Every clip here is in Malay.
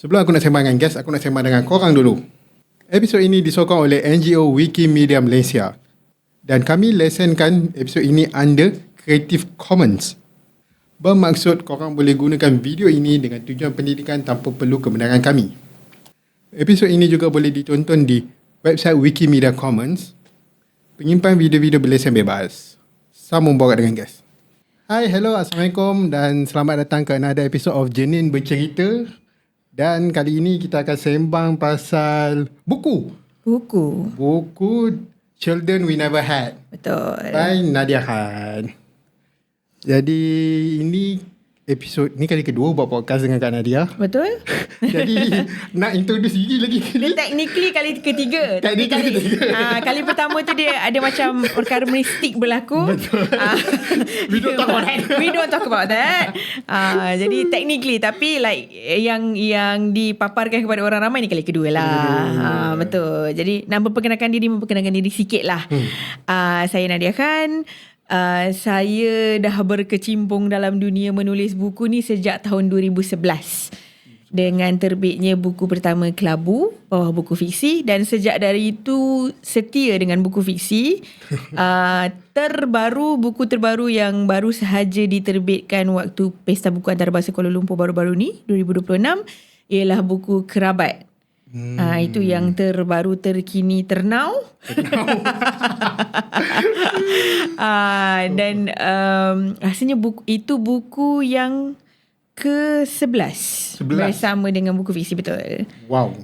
Sebelum aku nak sembang dengan guest, aku nak sembang dengan korang dulu. Episod ini disokong oleh NGO Wikimedia Malaysia. Dan kami lesenkan episod ini under Creative Commons. Bermaksud korang boleh gunakan video ini dengan tujuan pendidikan tanpa perlu kebenaran kami. Episod ini juga boleh ditonton di website Wikimedia Commons. Penyimpan video-video berlesen bebas. Sambung borak dengan guest. Hai, hello, Assalamualaikum dan selamat datang ke another episode of Jenin Bercerita. Dan kali ini kita akan sembang pasal buku Children We Never Had. Betul. By Nadia Khan. Jadi ini episod ni kali kedua buat podcast dengan Kak Nadia. Betul. Jadi nak introduce diri lagi. Dia technically kali ketiga. Tapi kali pertama tu dia ada macam perkara mistik berlaku. Betul. We don't talk about that. We don't talk about that. Jadi technically, tapi like yang dipaparkan kepada orang ramai ni kali kedua lah. Betul. Jadi nak memperkenalkan diri sikit lah. Saya Nadia Khan. Saya dah berkecimpung dalam dunia menulis buku ni sejak tahun 2011 dengan terbitnya buku pertama Kelabu, bawah buku fiksi, dan sejak dari itu setia dengan buku fiksi. Buku terbaru yang baru sahaja diterbitkan waktu Pesta Buku Antarabangsa Kuala Lumpur baru-baru ni 2026 ialah buku Kerabat. Itu yang terbaru, terkini, ternau. Dan rasanya buku yang ke-11 bersama dengan buku fiksi, betul. Wow.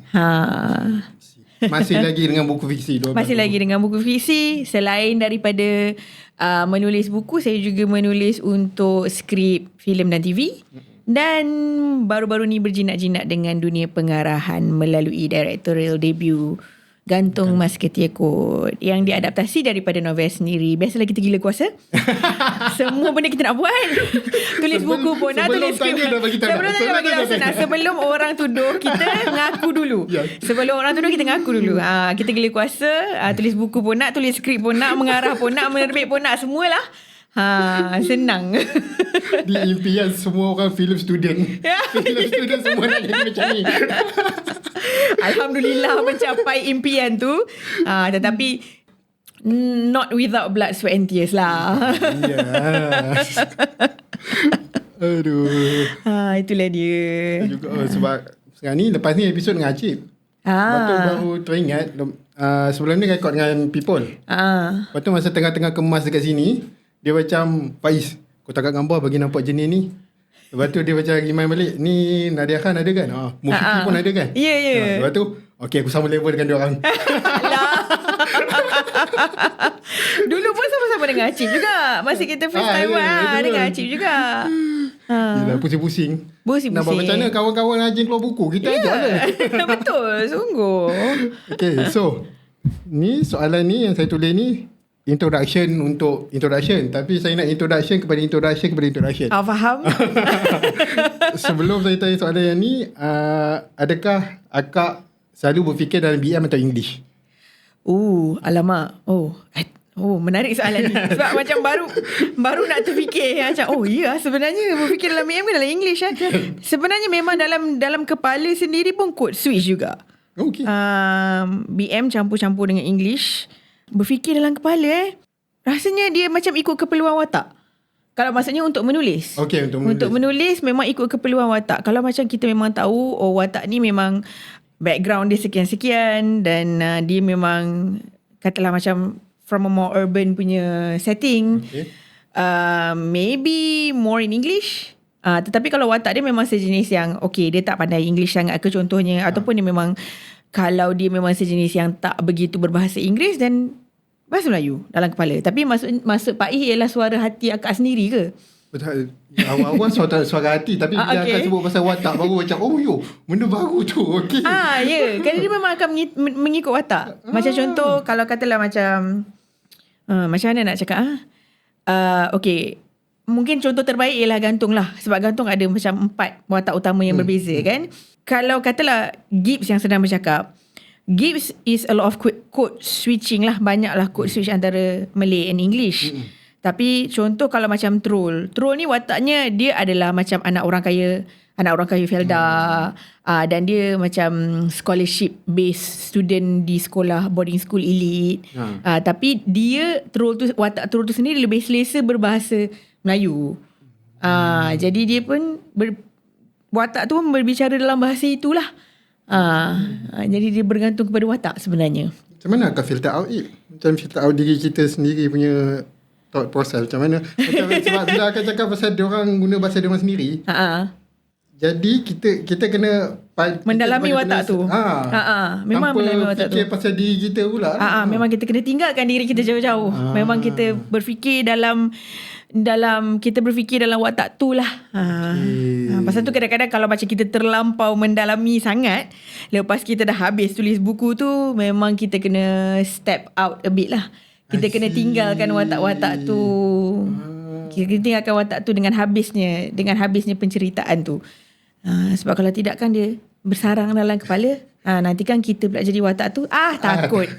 Masih lagi dengan buku fiksi. Masih lagi dengan buku fiksi. Selain daripada menulis buku, saya juga menulis untuk skrip filem dan TV. Dan baru-baru ni berjinak-jinak dengan dunia pengarahan melalui directorial debut Gantung Mas Ketiakut yang diadaptasi daripada novel sendiri. Biasalah kita gila kuasa. Semua benda kita nak buat. Tulis buku pun nak, tulis skrip. Sebelum orang tuduh, kita ngaku dulu. Sebelum orang tuduh, kita ngaku dulu. Kita gila kuasa, tulis buku pun nak, tulis skrip pun nak, mengarah pun nak, menerbit pun nak, semualah. Senang. Di impian semua orang film student. Film student semua nak jadi macam ni. Alhamdulillah mencapai impian tu. Tetapi not without blood, sweat and tears lah. Yes. Aduh. Itulah dia. Juga, sebab sekarang ni, lepas ni episod dengan Acip. Lepas tu baru teringat, sebelum ni rekod dengan People. Lepas tu masa tengah-tengah kemas dekat sini, dia macam, Faiz, kau tangkap gambar bagi nampak jenis ni. Lepas tu dia macam remind balik, ni Nadia Khan ada kan? Mufiki pun ada kan? Ya. Lepas tu, okay, aku sama level dengan dia orang. Dulu pun sama-sama dengan Acip juga. Masa kita first time buat dengan Acip juga. Yelah, pusing-pusing. Nak buat macam mana kawan-kawan rajin keluar buku, kita ajak lah. Betul, sungguh. Okay, so ni soalan ni yang saya tulis ni introduction, tapi saya nak introduction kepada introduction. Faham. Sebelum saya tanya soalan yang ni, adakah akak selalu berfikir dalam BM atau English? Alamak. Menarik soalan ni. Sebab macam baru nak terfikir macam sebenarnya berfikir dalam BM ke dalam English Sebenarnya memang dalam kepala sendiri pun code switch juga. Okay. BM campur-campur dengan English. Berfikir dalam kepala rasanya dia macam ikut keperluan watak. Kalau maksudnya untuk menulis. Okay, untuk menulis memang ikut keperluan watak. Kalau macam kita memang tahu watak ni memang background dia sekian-sekian dan dia memang katalah macam from a more urban punya setting. Okay. Maybe more in English. Tetapi kalau watak dia memang sejenis yang dia tak pandai English sangat ke contohnya, ataupun dia memang, kalau dia memang sejenis yang tak begitu berbahasa Inggeris dan bahasa Melayu dalam kepala. Tapi maksud Pak I ialah suara hati akak sendiri ke? Betul. Awal-awal suara hati, tapi bila akan sebut pasal watak baru macam benda baru tu. Okay. Kerana dia memang akan mengikut watak. Macam contoh, kalau katalah macam macam mana nak cakap mungkin contoh terbaik ialah Gantung lah. Sebab Gantung ada macam 4 watak utama yang berbeza kan. Kalau katalah Gibbs yang sedang bercakap, Gibbs is a lot of code switching lah. Banyaklah code switch antara Malay and English. Tapi contoh kalau macam Troll ni wataknya dia adalah macam anak orang kaya anak orang kaya Felda. Dan dia macam scholarship based student di sekolah boarding school elite. Tapi dia watak Trul tu sendiri lebih selesa berbahasa Melayu. Jadi dia pun watak tu berbicara dalam bahasa itulah. Jadi dia bergantung kepada watak sebenarnya. Macam mana akan filter out it? Macam filter out diri kita sendiri punya thought process. Macam mana? Macam sebab bila akan cakap pasal diorang guna bahasa diorang sendiri. Jadi kita kena mendalami watak tu. Memang mendalami watak tu. Tanpa fikir pasal diri kita pula. Memang kita kena tinggalkan diri kita jauh-jauh. Memang kita berfikir dalam kita berfikir dalam watak tu lah. Pasal tu kadang-kadang kalau macam kita terlampau mendalami sangat, lepas kita dah habis tulis buku tu, memang kita kena step out a bit lah. Kita kena tinggalkan watak-watak tu. Kita kena tinggalkan watak tu dengan habisnya penceritaan tu. Sebab kalau tidak kan dia bersarang dalam kepala. Nanti kan kita pula jadi watak tu. Takut.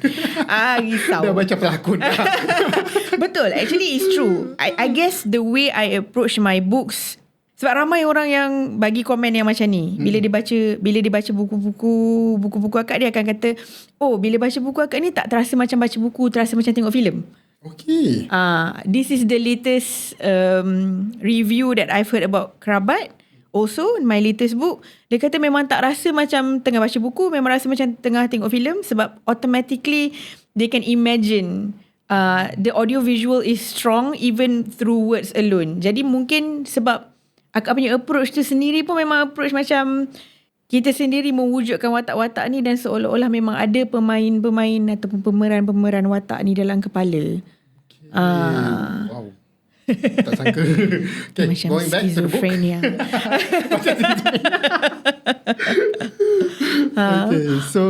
Risau. Dah baca pelakon. Betul. Actually it's true. I guess the way I approach my books, sebab ramai orang yang bagi komen yang macam ni. Bila dia baca buku-buku akak, dia akan kata, bila baca buku akak ni tak terasa macam baca buku, terasa macam tengok filem. Okay. This is the latest review that I've heard about Kerabat. Also, my latest book, dia kata memang tak rasa macam tengah baca buku, memang rasa macam tengah tengok filem, sebab automatically they can imagine. The audio visual is strong even through words alone. Jadi mungkin sebab akak punya approach tu sendiri pun memang approach macam kita sendiri mewujudkan watak-watak ni, dan seolah-olah memang ada pemain-pemain ataupun pemeran-pemeran watak ni dalam kepala. Wow. Tak sangka. Okay, macam going back to the book. Okay, so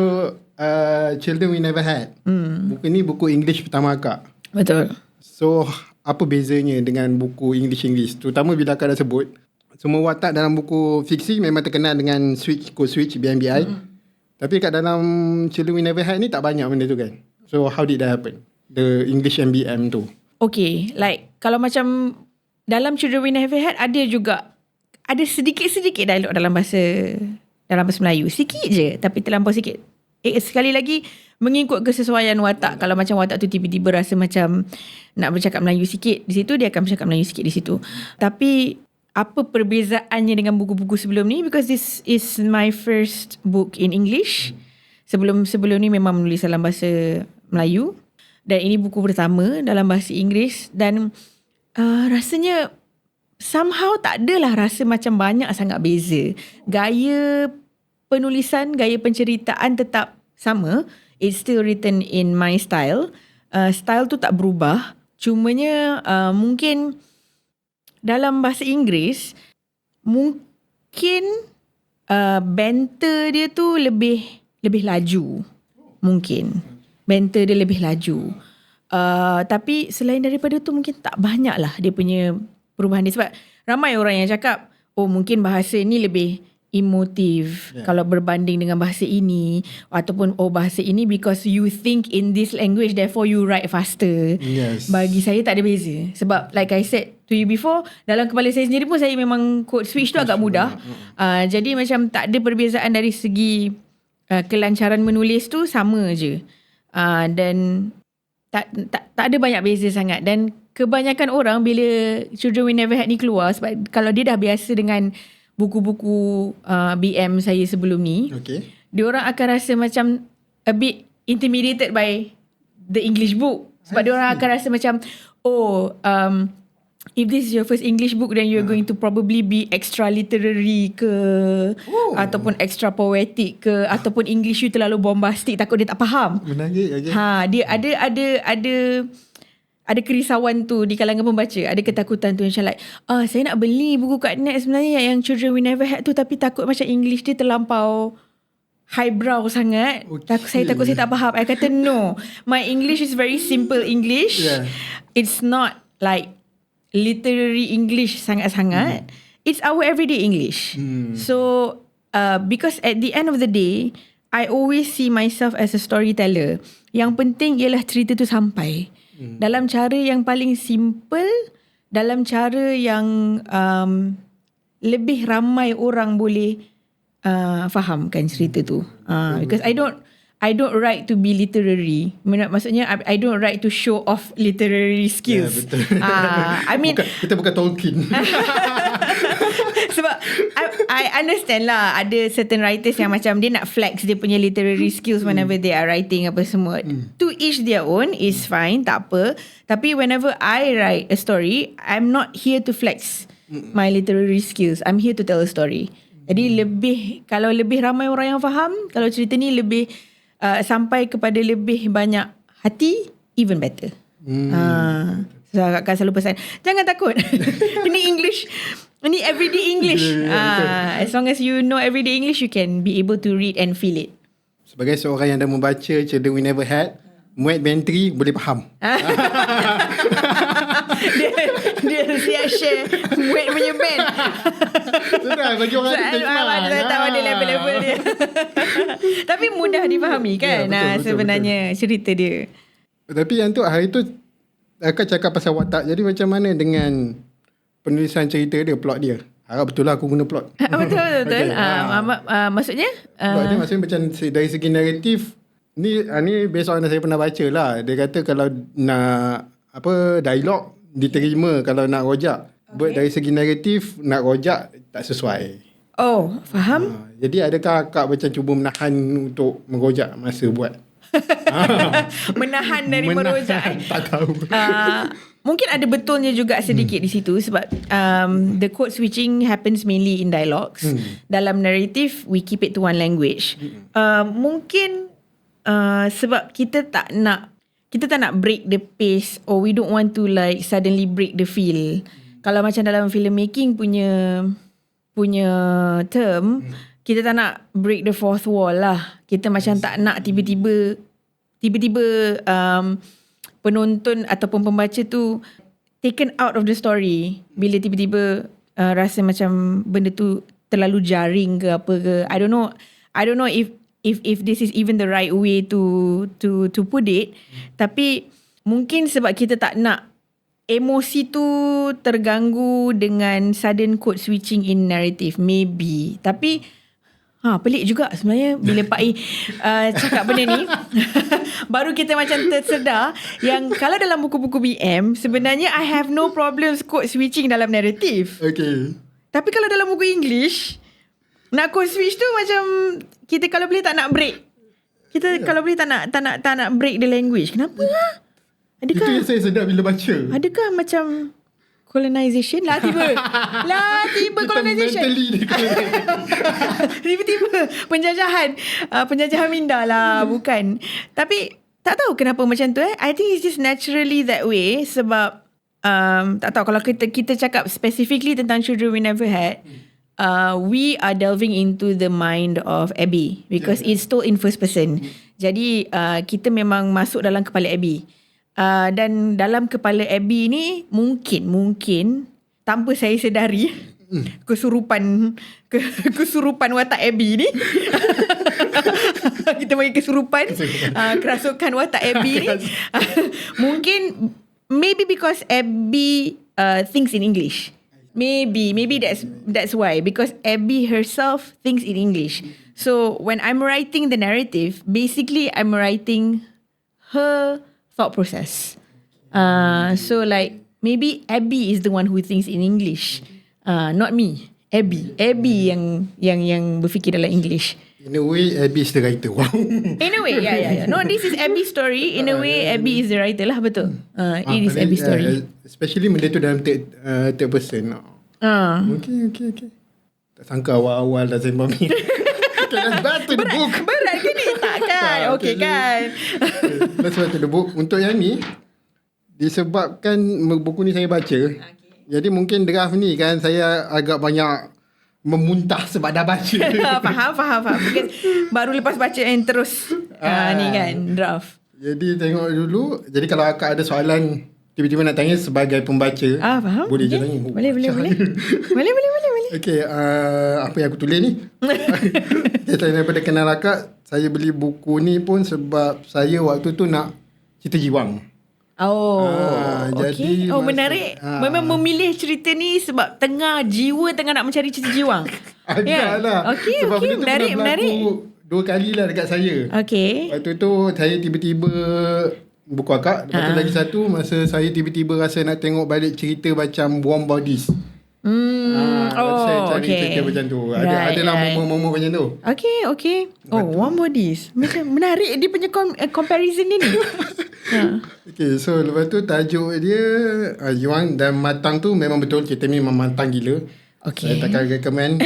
Children We Never Had. Buku ni buku English pertama akak. Betul. So apa bezanya dengan buku English, terutama bila akak dah sebut semua watak dalam buku fiksi memang terkenal dengan code switch BMBI. Tapi kat dalam Children We Never Had ni tak banyak benda tu kan. So how did that happen? The English MBM tu. Okay, like kalau macam dalam Children We Never Had ada sedikit-sedikit dialog dalam bahasa Melayu. Sikit je, tapi terlampau sikit. Sekali lagi mengikut kesesuaian watak. Kalau macam watak tu tiba-tiba rasa macam nak bercakap Melayu sikit di situ, dia akan bercakap Melayu sikit di situ. Tapi apa perbezaannya dengan buku-buku sebelum ni? Because this is my first book in English. Sebelum ni memang menulis dalam bahasa Melayu. Dan ini buku pertama dalam bahasa Inggeris. Dan rasanya somehow tak adalah rasa macam banyak sangat beza. Gaya penulisan, gaya penceritaan tetap sama. It's still written in my style. Style tu tak berubah. Cumanya mungkin dalam bahasa Inggeris, mungkin banter dia tu lebih laju. Mungkin. Banter dia lebih laju. Tapi selain daripada tu mungkin tak banyak lah dia punya perubahan dia. Sebab ramai orang yang cakap, mungkin bahasa ni lebih emotif kalau berbanding dengan bahasa ini. Ataupun bahasa ini because you think in this language, therefore you write faster. Yes. Bagi saya tak ada beza. Sebab like I said to you before, dalam kepala saya sendiri pun saya memang code switch tu agak mudah. Jadi macam tak ada perbezaan dari segi kelancaran menulis tu, sama je. Dan tak ada banyak beza sangat. Dan kebanyakan orang bila Children We Never Had ni keluar, sebab kalau dia dah biasa dengan buku-buku BM saya sebelum ni, diorang akan rasa macam a bit intimidated by the English book. Sebab diorang akan rasa macam if this is your first English book, then you're going to probably be extra literary ke, ataupun extra poetic ke, ataupun English you terlalu bombastic, takut dia tak faham. Menarik. Dia ada kerisauan tu di kalangan pembaca. Ada ketakutan tu macam like, saya nak beli buku kat net sebenarnya yang Children We Never Had tu, tapi takut macam English dia terlampau highbrow sangat. Saya takut saya tak faham. I kata no. My English is very simple English. It's not like literary English sangat-sangat. It's our everyday English. So because at the end of the day, I always see myself as a storyteller. Yang penting ialah cerita tu sampai dalam cara yang paling simple, dalam cara yang lebih ramai orang boleh fahamkan cerita tu. Because I don't write to be literary. Maksudnya I don't write to show off literary skills. Betul. I mean kita bukan Tolkien. sebab I understand lah, ada certain writers yang macam dia nak flex dia punya literary skills whenever they are writing apa semua. To each their own is fine, tak apa. Tapi whenever I write a story, I'm not here to flex my literary skills. I'm here to tell a story. Jadi kalau lebih ramai orang yang faham, kalau cerita ni lebih sampai kepada lebih banyak hati, even better. So kakak selalu pesan, jangan takut. Ini English, ini everyday English. As long as you know everyday English, you can be able to read and feel it. Sebagai seorang yang dah membaca Children We Never Had, Muat Bentry boleh faham. dia siap share Muat punya band. Sudah bagi orang tu benchmark. Saya tak ada level-level dia. Tapi mudah difahami kan, betul, sebenarnya cerita dia. Tapi yang tu hari tu akak cakap pasal watak. Jadi macam mana dengan penulisan cerita dia, plot dia? Harap betul lah aku guna plot. Betul. Okay. Maksudnya? Plot dia maksudnya macam dari segi naratif. Ni based on saya pernah baca lah. Dia kata kalau nak dialog diterima, kalau nak rojak. Buat dari segi naratif, nak rojak tak sesuai. Oh, faham? Jadi adakah akak macam cuba menahan untuk merojak masa buat? Menahan dari merojak. Tak tahu. Mungkin ada betulnya juga sedikit di situ sebab the code switching happens mainly in dialogues. Dalam narrative, we keep it to one language. Mungkin sebab kita tak nak break the pace, or we don't want to like suddenly break the feel. Kalau macam dalam filmmaking punya term, kita tak nak break the fourth wall lah. Kita macam tak nak tiba-tiba penonton ataupun pembaca tu taken out of the story bila tiba-tiba rasa macam benda tu terlalu jaring ke apa ke. I don't know if this is even the right way to put it. Tapi mungkin sebab kita tak nak emosi tu terganggu dengan sudden code switching in narrative, maybe. Tapi pelik juga sebenarnya bila Pak I cakap benda ni. Baru kita macam tersedar yang kalau dalam buku-buku BM, sebenarnya I have no problems code switching dalam narrative. Okay. Tapi kalau dalam buku English, nak code switch tu macam kita kalau boleh tak nak break. Kita kalau boleh tak nak break the language. Kenapa lah? Adakah, itu yang saya sedar bila baca. Adakah macam colonization? Tiba colonization. Tiba-tiba penjajahan minda lah. Bukan. Tapi tak tahu kenapa macam tu. I think it's just naturally that way. Sebab tak tahu kalau kita cakap specifically tentang Children We Never Had, we are delving into the mind of Abby because it's told in first person. Jadi kita memang masuk dalam kepala Abby. Dan dalam kepala Abby ni mungkin tanpa saya sedari kesurupan watak Abby ni kita bagi kesurupan kerasukan watak Abby ni mungkin maybe because Abby thinks in English. Maybe that's why, because Abby herself thinks in English. So when I'm writing the narrative, basically I'm writing her thought process. So like maybe Abby is the one who thinks in English, not me. Abby yang berfikir dalam English. In a way, Abby is the writer. Wow. In a way, yeah. No, this is Abby's story. In a way, Abby is the writer lah, betul. It is Abby's story. Especially benda tu dalam third person. Okay. Tak sangka awal-awal dah sembang ni. Let's to the book. Berat ke ni? Takkan. Okay kan. Let's back to the book. Untuk yang ni, disebabkan buku ni saya baca, jadi mungkin draft ni kan saya agak banyak memuntah sebab dah baca. Faham. Because baru lepas baca and terus ni kan draft. Jadi tengok dulu. Jadi kalau akak ada soalan tiba-tiba nak tanya sebagai pembaca, faham? Boleh je tanya. Boleh. Boleh. Okay, apa yang aku tulis ni? Saya daripada kenal akak, saya beli buku ni pun sebab saya waktu tu nak cerita jiwang. Jadi okay. Menarik. Memang memilih cerita ni sebab jiwa tengah nak mencari cerita jiwang. Agak lah. Okay, sebab benda tu menarik, pernah berlaku 2 kali lah dekat saya. Okay. Waktu tu saya tiba-tiba buku akak. Lepas tu lagi satu, masa saya tiba-tiba rasa nak tengok balik cerita macam Warm Bodies. Saya cari cerita macam tu. Adalah momen-momen macam tu. Okay. Warm Bodies. Macam menarik dia punya comparison dia ni. Okay, so lepas tu tajuk dia Yuan dan Matang tu memang betul. Kita ni memang matang gila. Okay. Saya takkan recommend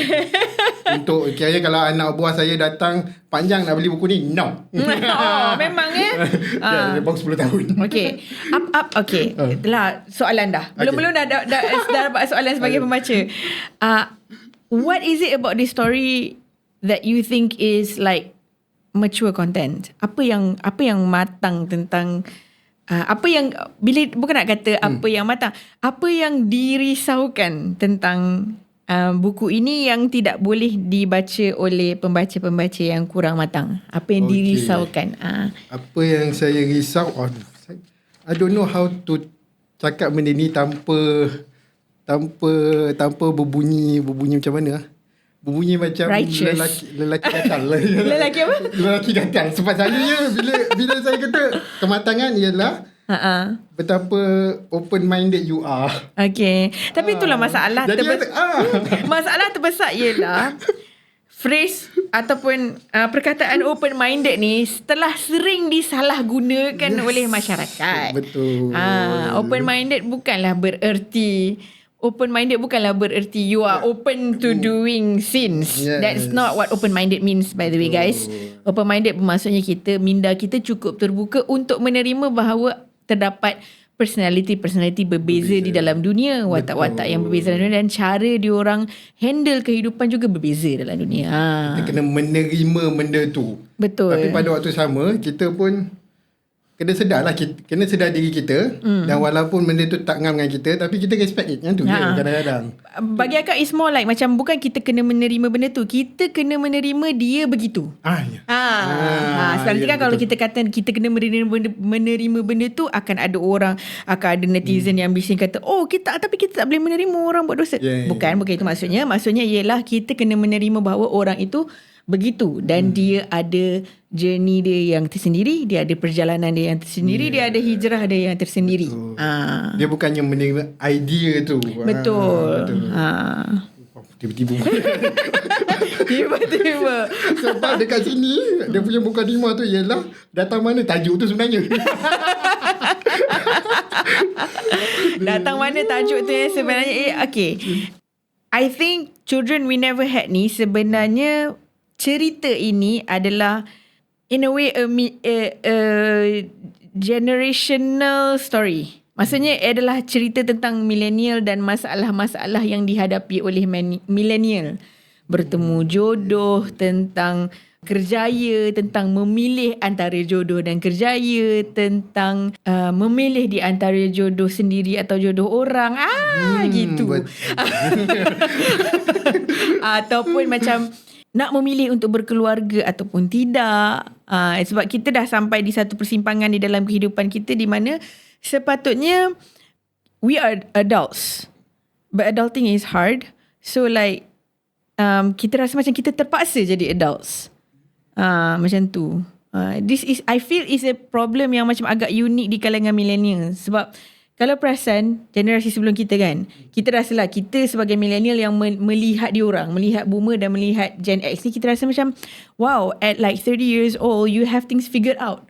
untuk kira kalau anak buah saya datang panjang nak beli buku ni, no. Memang Dia bawah 10 tahun. Okay. Okay. Itulah soalan dah. Belum-belum dah dapat soalan sebagai pembaca. What is it about this story that you think is like mature content? Apa yang matang tentang apa yang bukan nak kata apa yang matang, apa yang dirisaukan tentang buku ini yang tidak boleh dibaca oleh pembaca-pembaca yang kurang matang? Apa yang dirisaukan? Apa yang saya risau, I don't know how to cakap benda ni tanpa berbunyi macam mana. Berbunyi macam lelaki gatal. Lelaki apa? Lelaki gatal. Sebab saya bila saya kata kematangan ialah betapa open-minded you are. Okay. Tapi itulah masalah. Masalah terbesar ialah phrase ataupun perkataan open-minded ni telah sering disalahgunakan oleh masyarakat. Betul. Open-minded bukanlah bererti you are open to doing sins. That's not what open-minded means, by the way, guys. Open-minded bermaksudnya minda kita cukup terbuka untuk menerima bahawa terdapat personality berbeza di dalam dunia, watak-watak yang berbeza dalam dunia, dan cara diorang handle kehidupan juga berbeza dalam dunia. Kita kena menerima benda tu. Betul. Tapi pada waktu sama, kita pun kena sedar diri kita, dan walaupun benda tu tak ngam dengan kita, tapi kita respect it. Yang tu je kadang-kadang. Bagi akak is more like macam bukan kita kena menerima benda tu, kita kena menerima dia begitu. Sebenarnya kan kalau kita kata kita kena menerima benda tu, akan ada netizen yang bising kata, tapi kita tak boleh menerima orang buat dosa. Bukan itu maksudnya. Maksudnya ialah kita kena menerima bahawa orang itu begitu, dan dia ada journey dia yang tersendiri, dia ada perjalanan dia yang tersendiri, dia ada hijrah dia yang tersendiri. Dia bukannya menerima idea tu. Betul. Tiba-tiba Tiba-tiba sebab dekat sini dia punya mukadimah tu ialah datang mana tajuk tu sebenarnya. Datang mana tajuk tu yang sebenarnya. Okay, I think Children We Never Had ni sebenarnya cerita ini adalah in a way a generational story. Maksudnya adalah cerita tentang millennial dan masalah-masalah yang dihadapi oleh millennial. Bertemu jodoh, tentang kerjaya, tentang memilih antara jodoh dan kerjaya, tentang memilih di antara jodoh sendiri atau jodoh orang. Gitu. Ataupun macam nak memilih untuk berkeluarga ataupun tidak. Sebab kita dah sampai di satu persimpangan di dalam kehidupan kita di mana sepatutnya we are adults. But adulting is hard. So like kita rasa macam kita terpaksa jadi adults. Macam tu. This is, I feel is a problem yang macam agak unik di kalangan millennial. Sebab kalau perasan generasi sebelum kita kan, kita rasalah kita sebagai millennial yang melihat diorang, melihat boomer dan melihat Gen X ni, kita rasa macam wow, at like 30 years old you have things figured out.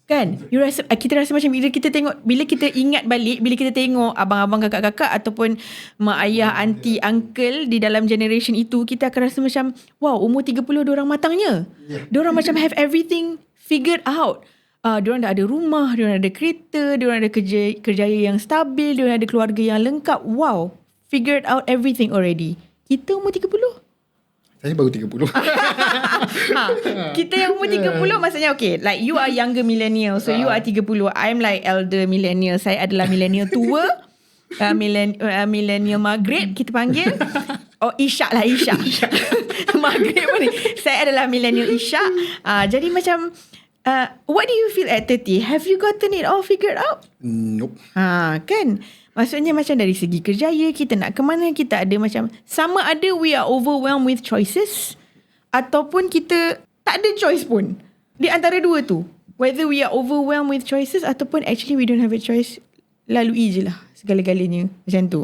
Kan? Kita rasa macam bila kita ingat balik, bila kita tengok abang-abang, kakak-kakak ataupun mak ayah, aunty, uncle di dalam generation itu, kita akan rasa macam wow, umur 30 diorang matangnya. Diorang macam have everything figured out. Diorang dah ada rumah, diorang ada kereta, diorang ada kerjaya yang stabil, diorang ada keluarga yang lengkap. Wow, figured out everything already. Kita umur 30. Saya baru 30. Kita yang umur 30 maksudnya okay, like you are younger millennial, so you are 30. I'm like elder millennial. Saya adalah millennial tua. Millennial Maghrib kita panggil. Isyak lah, Isyak. Maghrib pun ni. Saya adalah millennial Isyak. Jadi macam what do you feel at 30? Have you gotten it all figured out? Nope. Kan? Maksudnya macam dari segi kerjaya, kita nak ke mana, kita ada macam, sama ada we are overwhelmed with choices, ataupun kita tak ada choice pun. Di antara dua tu. Whether we are overwhelmed with choices, ataupun actually we don't have a choice, lalui je lah segala-galanya. Macam tu.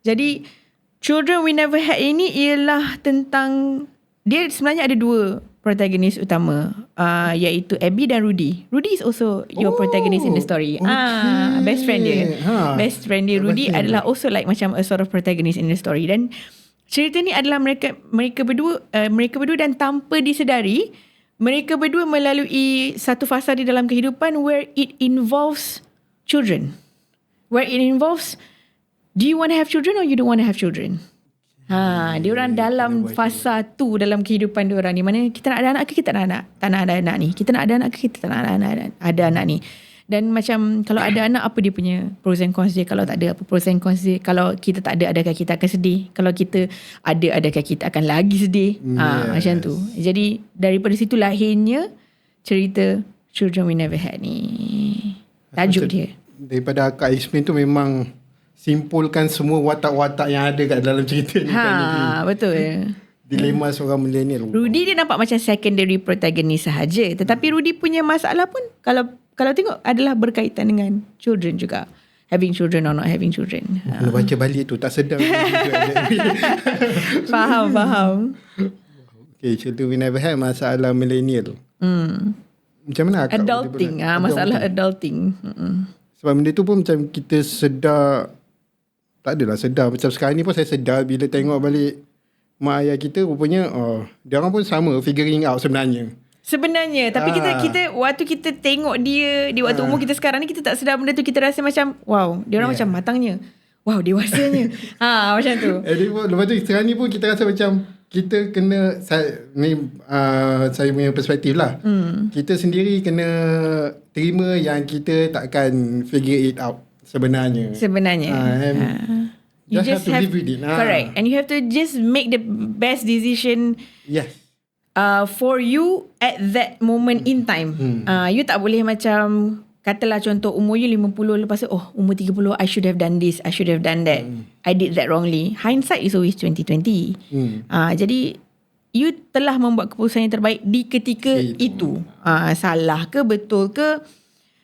Jadi, Children We Never Had ini ialah tentang, dia sebenarnya ada dua protagonis utama, iaitu Abby dan Rudy. Rudy is also your protagonist in the story. Okay. Best friend dia. Best friend dia Rudy Best friend. adalah also like macam a sort of protagonist in the story. Dan cerita ni adalah mereka berdua dan tanpa disedari, mereka berdua melalui satu fasa di dalam kehidupan where it involves children. Where it involves, do you want to have children or you don't want to have children? Diorang dalam fasa tu dalam kehidupan diorang, di mana kita nak ada anak ke kita tak nak ada anak ni. Kita nak ada anak ke kita tak nak ada anak ni. Dan macam kalau ada anak, apa dia punya pros and cons dia, kalau tak ada apa pros and cons dia, kalau kita tak ada, adakah kita akan sedih, kalau kita ada, adakah kita akan lagi sedih. Macam tu. Jadi daripada situ lahirnya cerita Children We Never Had ni. Tajuk dia. Daripada Kak explain tu memang simpulkan semua watak-watak yang ada kat dalam cerita ni. Betul. Dilema seorang millennial. Rudy dia nampak macam secondary protagonist sahaja, tetapi Rudy punya masalah pun kalau tengok adalah berkaitan dengan children juga. Having children or not having children. Kalau baca balik tu tak sedar. Faham. Okay, Children We Never Had, masalah millennial. Macam mana akak? Adulting. Masalah adulting. Sebab benda tu pun macam kita sedar. Tak adalah sedar. Macam sekarang ni pun saya sedar bila tengok balik mak ayah kita, rupanya dia orang pun sama figuring out sebenarnya. Tapi kita waktu kita tengok dia di waktu umur kita sekarang ni, kita tak sedar benda tu. Kita rasa macam wow, dia orang macam matangnya, wow, dewasanya. Macam tu. Lepas tu sekarang ni pun kita rasa macam kita kena, saya punya perspektif lah, kita sendiri kena terima yang kita takkan figure it out sebenarnya. You just have to live with it. Correct. And you have to just make the best decision. Yes. For you at that moment in time. You tak boleh macam, katalah contoh umur you 50, lepas tu umur 30 I should have done this, I should have done that, I did that wrongly. Hindsight is always 2020. Jadi you telah membuat keputusan yang terbaik di ketika itu. Salah ke betul ke,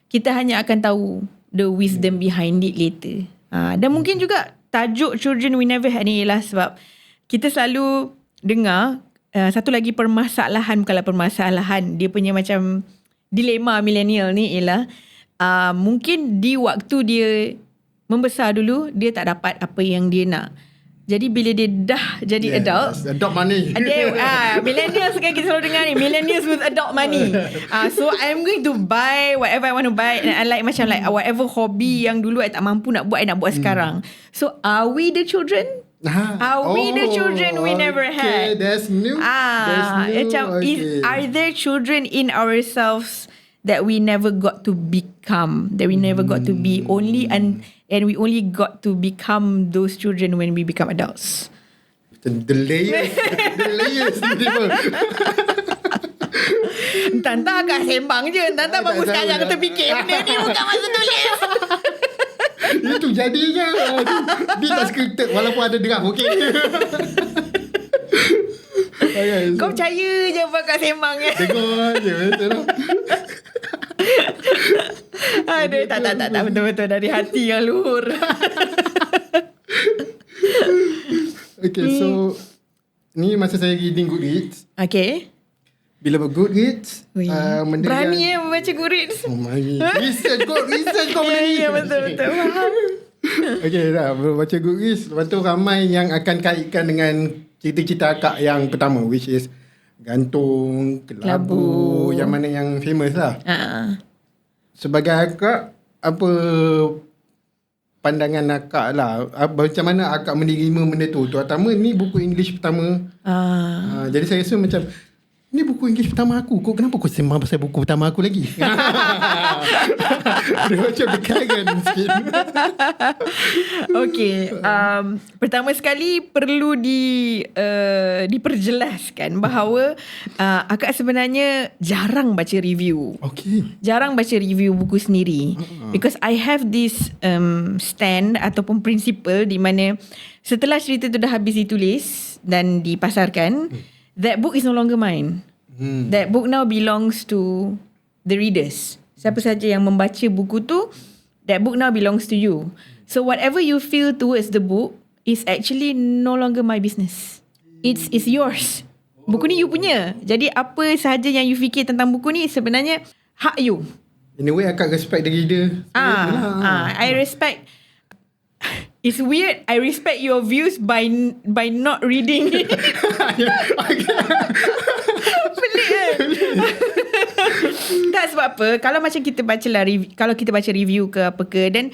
kita hanya akan tahu the wisdom behind it later. Dan mungkin juga tajuk Children We Never Had ni ialah sebab kita selalu dengar satu lagi permasalahan, bukanlah permasalahan, dia punya macam dilema millennial ni ialah mungkin di waktu dia membesar dulu, dia tak dapat apa yang dia nak. Jadi bila dia dah jadi adult, adult money. Millennials kan kita selalu dengar ni, millennials with adult money. So I'm going to buy whatever I want to buy, and I like macam like whatever hobby yang dulu I tak mampu nak buat, I nak buat sekarang. So are we the children? Are we the children we never had? That's new. Are there children in ourselves that we never got to become, that we never got to be, only and we only got to become those children when we become adults? The layers Tanta agak sembang je. Tanta bagus sekali aku terfikir benda ni bukan masa tulis. Itu jadinya. Dia tak scripted walaupun ada dengar okey. Kau percaya je apa kat sembang kan? Tengok je betul lah. Aduh, tak betul-betul dari hati yang luhur. Okay, so ni masa saya reading Goodreads. Okay. Bila Goodreads, berani membaca Goodreads. Research kau benda ni. Ya, betul-betul. Faham. Okay, dah baca Goodreads. Lepas tu ramai yang akan kaitkan dengan cerita-cerita akak yang pertama, which is gantung, kelabu, yang mana yang famous lah. Sebagai akak, apa pandangan akak lah, macam mana akak menerima benda tu? Terutama ni buku English pertama. Jadi saya rasa macam Ini buku English pertama aku. Kenapa kau sembang pasal buku pertama aku lagi? Dia macam berkangan sikit. Okay. Pertama sekali perlu diperjelaskan bahawa akak sebenarnya jarang baca review. Okay. Jarang baca review buku sendiri. Because I have this stand ataupun principle di mana setelah cerita tu dah habis ditulis dan dipasarkan, that book is no longer mine. That book now belongs to the readers. Siapa saja yang membaca buku tu, that book now belongs to you. So whatever you feel towards the book is actually no longer my business. It's yours. Buku ni you punya. Jadi apa sahaja yang you fikir tentang buku ni sebenarnya hak you. In a way, akak respect the reader. I respect. It's weird. I respect your views by not reading it. Pelik kan? Tak, sebab apa? Kalau macam kita kalau kita baca review ke apa ke, then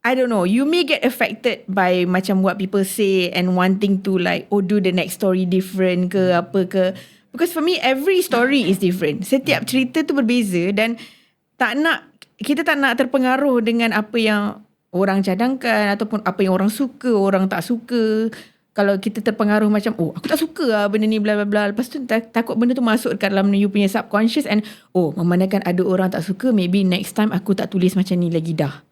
I don't know, you may get affected by macam what people say and wanting to like, do the next story different ke apa ke. Because for me, every story is different. Setiap cerita tu berbeza dan kita tak nak terpengaruh dengan apa yang orang cadangkan ataupun apa yang orang suka, orang tak suka. Kalau kita terpengaruh macam, aku tak suka lah benda ni, bla bla bla. Lepas tu takut benda tu masuk dekat dalam you punya subconscious and memandangkan ada orang tak suka, maybe next time aku tak tulis macam ni lagi dah.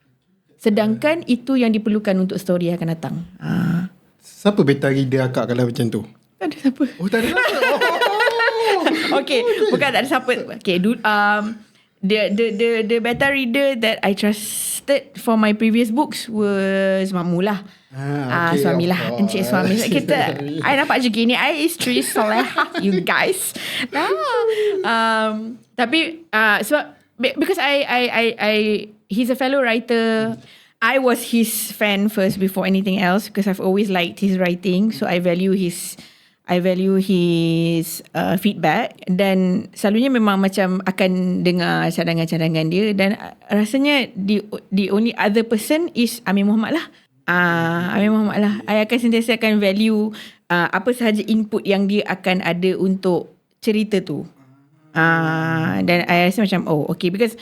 Sedangkan itu yang diperlukan untuk story yang akan datang. Siapa beta reader akak kalau macam tu? Tak ada siapa. Tak ada siapa? Okay, bukan tak ada siapa. Okay, the beta reader that I trusted for my previous books was Mamu lah. Okay, suami lah, encik suami. Kita, I nampak je gini, I isteri soleha, you guys. Tapi sebab because I he's a fellow writer. I was his fan first before anything else because I've always liked his writing, so I value his feedback dan selalunya memang macam akan dengar cadangan-cadangan dia dan rasanya the only other person is Amir Muhammad lah. Amir Muhammad lah. I akan sentiasa akan value apa sahaja input yang dia akan ada untuk cerita tu. Dan I rasa macam okay, because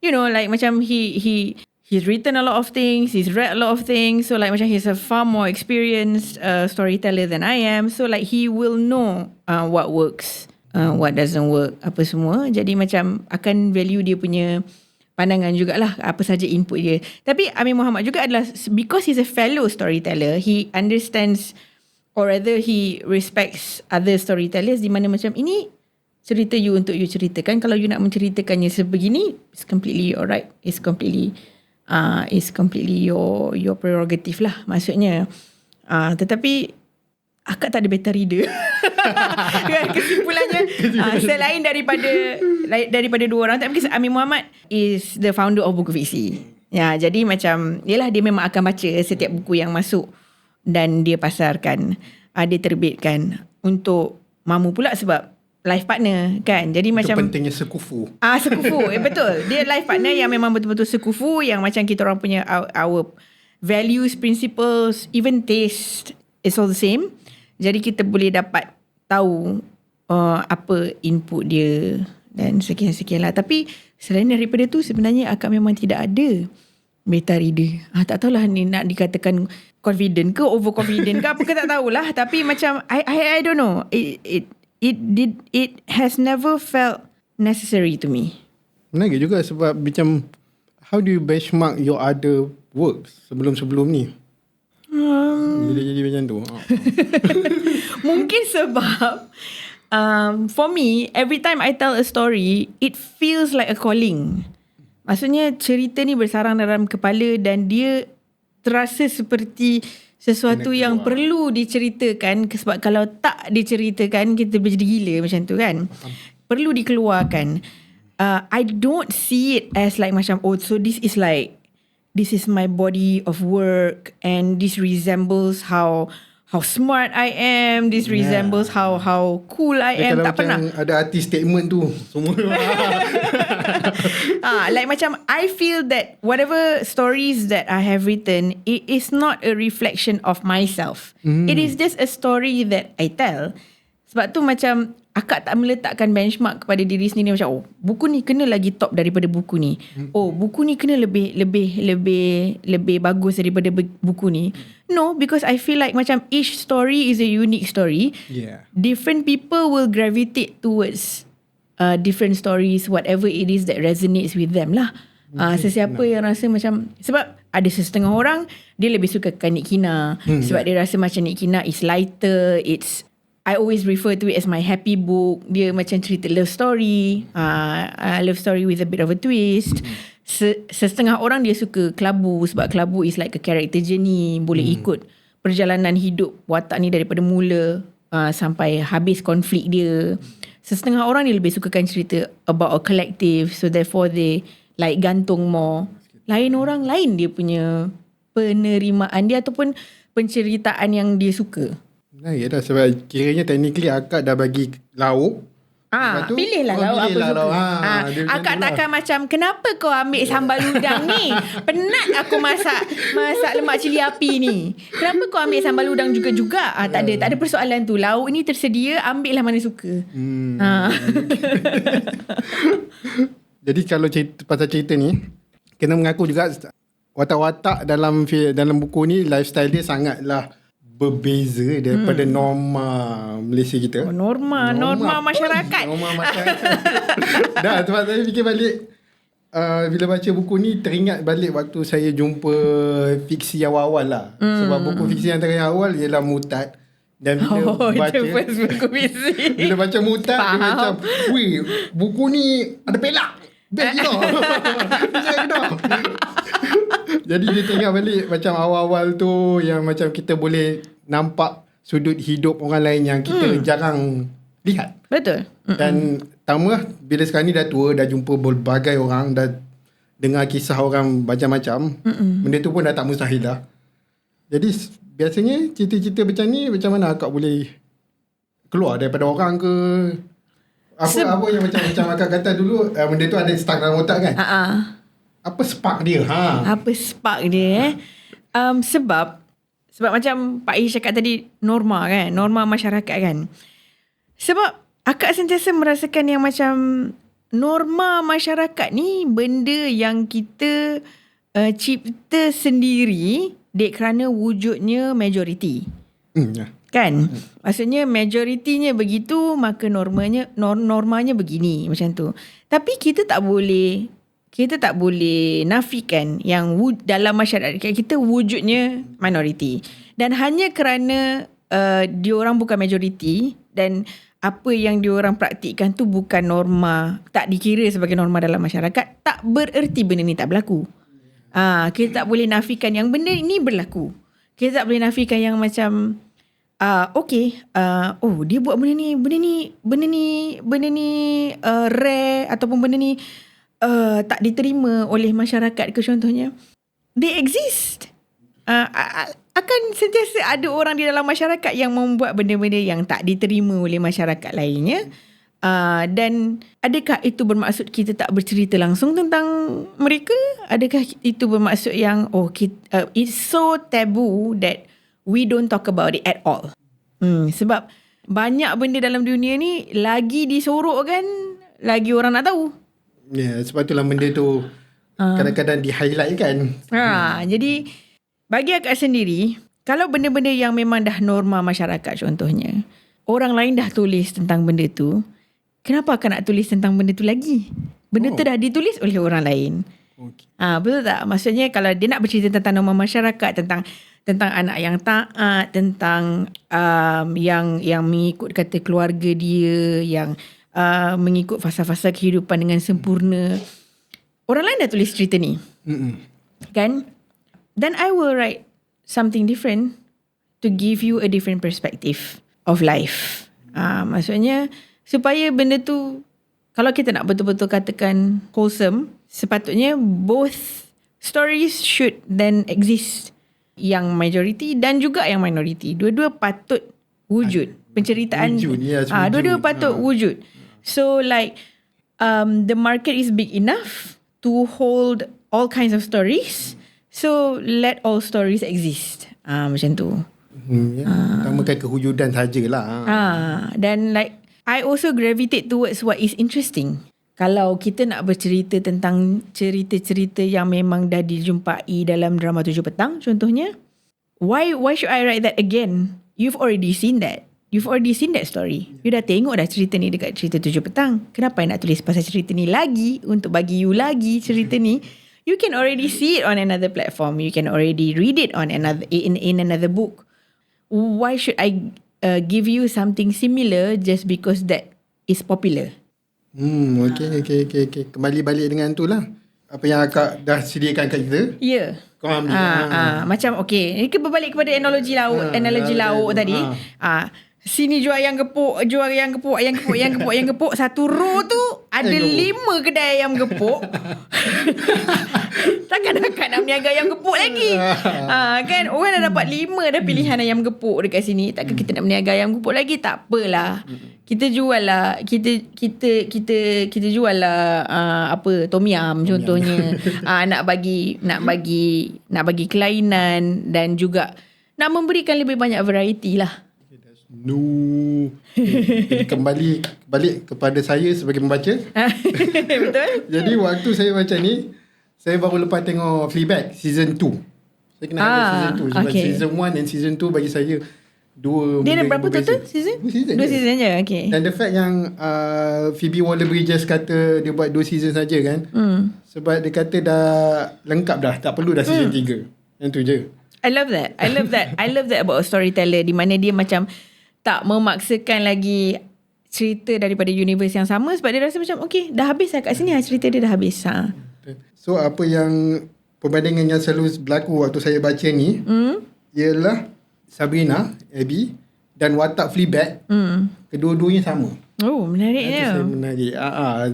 you know like macam he's written a lot of things, he's read a lot of things, so like macam he's a far more experienced storyteller than I am, so like he will know what works, what doesn't work, apa semua. Jadi macam akan value dia punya pandangan jugalah, apa saja input dia. Tapi Amir Muhammad juga adalah, because he's a fellow storyteller, he understands or rather he respects other storytellers di mana macam ini cerita you untuk you ceritakan. Kalau you nak menceritakannya sebegini, it's completely alright. It's completely your prerogative lah maksudnya. Tetapi akak tak ada beta reader. Kesimpulannya selain daripada dua orang, tapi Amir Muhammad is the founder of Buku Fiksi. Ya, jadi macam yalah, dia memang akan baca setiap buku yang masuk dan dia pasarkan, dia terbitkan untuk Mamu pula sebab life partner kan. Jadi itu macam pentingnya sekufu. Sekufu. Betul. Dia life partner yang memang betul-betul sekufu, yang macam kita orang punya our values, principles, even taste is all the same. Jadi kita boleh dapat tahu apa input dia dan sekian-sekian lah. Tapi selain daripada tu sebenarnya akak memang tidak ada beta reader. Tak tahulah ni nak dikatakan confident ke overconfident ke apa ke, tak tahulah. Tapi macam I don't know. It has never felt necessary to me. Menarik juga sebab macam how do you benchmark your other works sebelum-sebelum ni? Bila jadi macam tu. Mungkin sebab for me, every time I tell a story, it feels like a calling. Maksudnya cerita ni bersarang dalam kepala dan dia terasa seperti sesuatu yang perlu diceritakan, sebab kalau tak diceritakan kita boleh jadi gila macam tu kan. Perlu dikeluarkan. I don't see it as like macam so this is my body of work and this resembles how smart I am, this resembles how cool I am. Kalau tak pernah ada artis statement tu semua. Like macam I feel that whatever stories that I have written, it is not a reflection of myself. It is just a story that I tell. Sebab tu macam akak tak meletakkan benchmark kepada diri sendiri macam buku ni kena lagi top daripada buku ni. Buku ni kena lebih bagus daripada buku ni. No, because I feel like macam each story is a unique story. Yeah. Different people will gravitate towards different stories, whatever it is that resonates with them lah. Sesiapa yang rasa macam, sebab ada setengah orang dia lebih suka Nik Kina sebab dia rasa macam Nik Kina is lighter, I always refer to it as my happy book. Dia macam cerita love story, love story with a bit of a twist. Setengah orang dia suka Kelabu sebab Kelabu is like a character journey, boleh ikut perjalanan hidup watak ni daripada mula sampai habis konflik dia. Setengah orang dia lebih sukakan cerita about a collective, so therefore they like gantung more. Lain orang lain dia punya penerimaan dia ataupun penceritaan yang dia suka. Ya dah, sebab kiranya technically akak dah bagi lauk. Pilihlah lauk apa suka. Akak takkan macam, kenapa kau ambil sambal udang ni? Penat aku masak lemak cili api ni. Kenapa kau ambil sambal udang juga? Tak ada persoalan tu. Lauk ni tersedia, ambil lah mana suka. Jadi kalau pasal cerita ni, kena mengaku juga watak-watak dalam buku ni, lifestyle dia sangatlah berbeza daripada norma Malaysia kita. Norma masyarakat. Norma masyarakat. Dah, sebab saya fikir balik, bila baca buku ni, teringat balik waktu saya jumpa fiksi awal-awal lah. Sebab buku fiksi antara yang awal ialah Mutad. Dan bila baca buku fiksi. Bila baca Mutad, dia macam, weh, buku ni ada pelak. Best Jadi dia tengok balik macam awal-awal tu, yang macam kita boleh nampak sudut hidup orang lain yang kita jarang lihat. Betul. Dan tambah bila sekarang ni dah tua, dah jumpa berbagai orang, dah dengar kisah orang macam-macam, benda tu pun dah tak mustahil dah. Jadi biasanya cerita-cerita macam ni, macam mana akak boleh keluar daripada orang ke? Apa yang macam akak kata dulu, benda tu ada stuck dalam otak kan? Apa spark dia? Apa spark dia? Sebab macam Pak Ish cakap tadi, norma kan, norma masyarakat kan. Sebab akak sentiasa merasakan yang macam norma masyarakat ni benda yang kita cipta sendiri kerana wujudnya majoriti. Kan? Maksudnya majoritinya begitu, maka normanya begini, macam tu. Tapi kita tak boleh nafikan yang dalam masyarakat kita wujudnya minoriti. Dan hanya kerana diorang bukan majoriti dan apa yang diorang praktikkan tu bukan norma, tak dikira sebagai norma dalam masyarakat, tak bererti benda ni tak berlaku. Kita tak boleh nafikan yang benda ni berlaku. Kita tak boleh nafikan yang macam dia buat benda ni rare ataupun benda ni tak diterima oleh masyarakat ke contohnya. They exist. Akan sentiasa ada orang di dalam masyarakat yang membuat benda-benda yang tak diterima oleh masyarakat lainnya. Dan adakah itu bermaksud kita tak bercerita langsung tentang mereka? Adakah itu bermaksud yang it's so taboo that we don't talk about it at all? Sebab banyak benda dalam dunia ni lagi disorokkan, lagi orang nak tahu. Ya, sebab itulah benda tu kadang-kadang di-highlight kan. Jadi bagi akak sendiri, kalau benda-benda yang memang dah norma masyarakat contohnya, orang lain dah tulis tentang benda tu, kenapa akak nak tulis tentang benda tu lagi? Benda tu dah ditulis oleh orang lain. Betul tak? Maksudnya kalau dia nak bercerita tentang norma masyarakat, tentang anak yang taat, tentang yang mengikut kata keluarga dia, yang mengikut fasa-fasa kehidupan dengan sempurna. Orang lain dah tulis cerita ni. Kan? Then I will write something different to give you a different perspective of life. Maksudnya supaya benda tu, kalau kita nak betul-betul katakan wholesome, sepatutnya both stories should then exist. Yang majority dan juga yang minority. Dua-dua patut wujud. Penceritaan dua-dua patut wujud. So like the market is big enough to hold all kinds of stories. So let all stories exist. Macam tu. Utamakan kewujudan sajalah. Dan like I also gravitate towards what is interesting. Kalau kita nak bercerita tentang cerita-cerita yang memang dah dijumpai dalam drama 7 petang contohnya, why should I write that again? You've already seen that. You've already seen that story. You dah tengok dah cerita ni dekat cerita 7 petang. Kenapa nak tulis pasal cerita ni lagi untuk bagi you lagi cerita ni? You can already see it on another platform. You can already read it on another in another book. Why should I give you something similar just because that is popular? Okay. Kembali balik dengan tu lah. Apa yang akak dah sediakan kat kita. Ya. Kau ambil. Macam okay. Ini berbalik kepada analogi lauk tadi. Sini jual ayam gepuk, ayam gepuk. Satu row tu ada 5 kedai ayam gepuk. Takkan nak berniaga ayam gepuk lagi. Kan orang dah dapat 5 dah pilihan ayam gepuk dekat sini. Takkan kita nak berniaga ayam gepuk lagi? Tak apalah. Kita jual lah kita jual lah apa tom yum contohnya. Nak bagi kelainan dan juga nak memberikan lebih banyak variety lah. Jadi kembali balik kepada saya sebagai pembaca. Betul. Jadi waktu saya baca ni, saya baru lepas tengok Fleabag season 2. Saya kena ada season 2 sebab season 1 dan season 2 bagi saya dua. Dia ada berapa total season? 2 season je. Okay. Dan the fact yang Phoebe Waller-Bridges kata dia buat 2 season saja kan. Sebab dia kata dah lengkap dah, tak perlu dah season 3. Yang tu je. I love that about a storyteller, di mana dia macam tak memaksakan lagi cerita daripada universe yang sama sebab dia rasa macam okay, dah habis lah kat sini, cerita dia dah habis. So apa yang perbandingan yang selalu berlaku waktu saya baca ni ialah Sabrina, Abby dan watak Fleabag, kedua-duanya sama. Oh, menariknya. Menarik.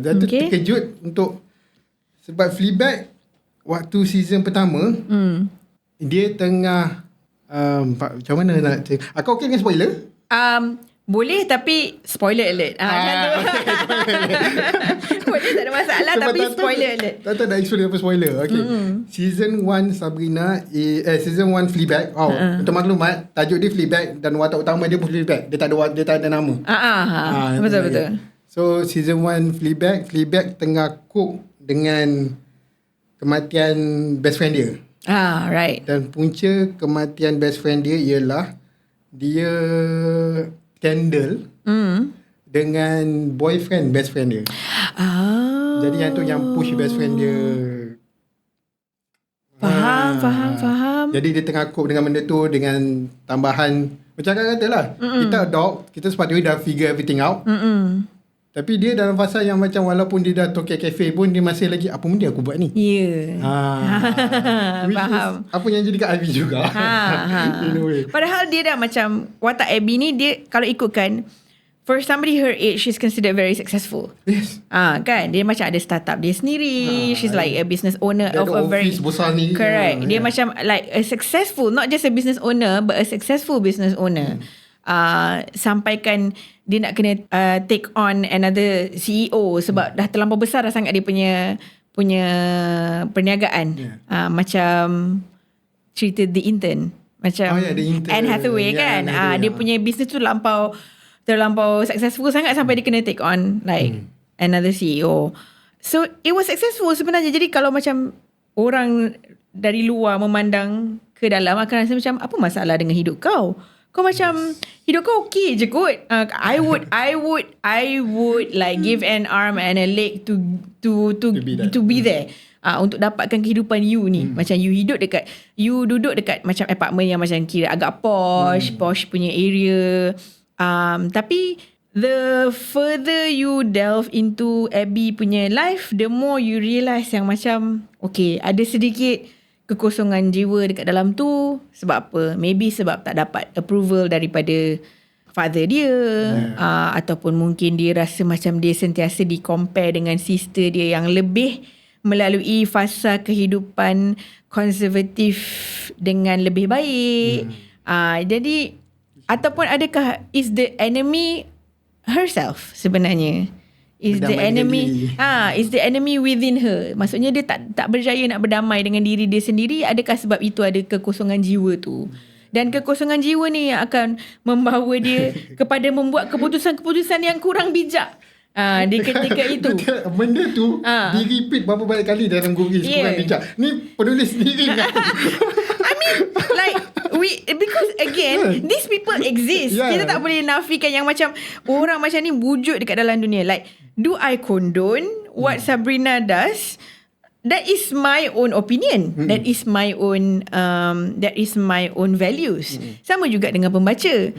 Dan terkejut untuk sebab Fleabag waktu season pertama dia tengah macam mana nak cakap? Aku okay dengan spoiler? Boleh, tapi spoiler alert. Boleh, tak ada masalah. Tapi spoiler alert. Tak nak explain apa spoiler. Okay. Season 1 Sabrina, season 1 Fleabag. Untuk maklumat, tajuk dia Fleabag dan watak utama dia pun Fleabag. Dia tak ada nama. Betul. So season 1 Fleabag tengah cope dengan kematian best friend dia. Right. Dan punca kematian best friend dia ialah dia Kendall dengan boyfriend best friend dia. Jadi yang tu yang push best friend dia. Faham. Jadi dia tengah cope dengan benda tu dengan tambahan macam kata lah. Kita adult, kita sepatutnya dah figure everything out. Tapi dia dalam fasa yang macam walaupun dia dah tokek cafe pun dia masih lagi apa benda aku buat ni. Ya. Faham. Apa yang jadi kat Abby juga. Padahal dia dah macam watak Abby ni, dia kalau ikutkan for somebody her age, she's considered very successful. Yes. Kan dia macam ada startup dia sendiri. She's like a business owner of a very besar ni. Correct. Dia macam like a successful, not just a business owner but a successful business owner. Sampaikan dia nak kena take on another CEO sebab dah terlampau besar dah sangat dia punya perniagaan. Macam cerita The Intern, macam The Intern. Anne Hathaway kan. Dia punya business tu terlampau successful sangat sampai dia kena take on like another CEO. So it was successful sebenarnya. Jadi kalau macam orang dari luar memandang ke dalam akan rasa macam apa masalah dengan hidup kau? Kau macam hidup kau okey je kot. I would like give an arm and a leg to be there. Untuk dapatkan kehidupan you ni. Macam you duduk dekat macam apartment yang macam kira agak posh punya area. Tapi the further you delve into Abby punya life, the more you realise yang macam okay, ada sedikit kekosongan jiwa dekat dalam tu. Sebab apa? Maybe sebab tak dapat approval daripada father dia. Ataupun mungkin dia rasa macam dia sentiasa di-compare dengan sister dia yang lebih melalui fasa kehidupan konservatif dengan lebih baik. Jadi ataupun adakah is the enemy herself sebenarnya? Is the enemy within her? Maksudnya dia tak berjaya nak berdamai dengan diri dia sendiri. Adakah sebab itu ada kekosongan jiwa tu? Dan kekosongan jiwa ni yang akan membawa dia kepada membuat keputusan-keputusan yang kurang bijak. Di ketika itu. Benda tu di-repeat berapa banyak kali dalam Google kurang bijak. Ni penulis sendiri kan. I mean, like because again, these people exist. Kita tak boleh nafikan yang macam orang macam ni wujud dekat dalam dunia. Like, do I condone what Sabrina does? That is my own opinion. That is my own values. Sama juga dengan pembaca.